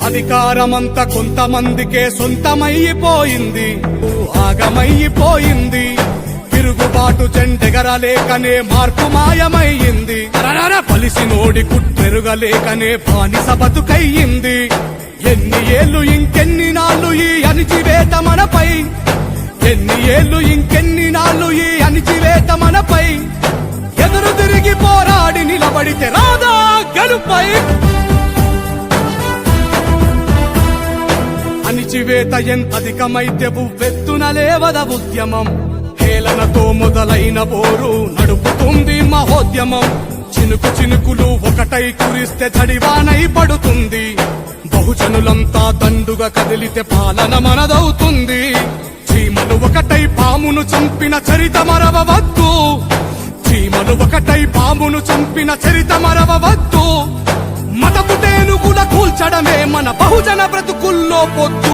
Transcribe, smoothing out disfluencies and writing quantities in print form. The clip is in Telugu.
అధికారమంతా కొంతమందికే సొంతమైపోయింది, ఆగమైపోయింది. తిరుగుబాటు జెండెగరలేకనే మార్పు మాయమయ్యింది. పలిసినోడి కుట్టెరుగలేకనే బానిస బతుకయ్యింది. ఎన్ని ఏళ్ళు ఇంకెన్ని నాళ్ళు ఈ అణిచివేత మనపై, ఎన్ని ఏళ్ళు ఇంకెన్ని నాళ్ళు ఈ అణిచివేత మనపై. ఎదురు తిరిగి పోరాడి నిలబడితే రాదా గెలుపై. అణిచివేత ఎంతధికమైతే ఉవ్వెత్తున లేవద ఉద్యమం. హేళనతో మొదలైన పోరు నడుపుతుంది మహోద్యమం. చినుకు చినుకులు ఒకటై కురిస్తే చడివానై పడుతుంది. బహుజనులంతా దండుగా కదిలితే పాలన మనదవుతుంది. చీమలు ఒకటై పామును చంపిన చరిత మరవవద్దు, చీమలు ఒకటై పామును చంపిన చరిత మరవవద్దు. మతపు తేనుగుల కూల్చడమే మన బహుజన బ్రతుకుల్లో పొద్దు.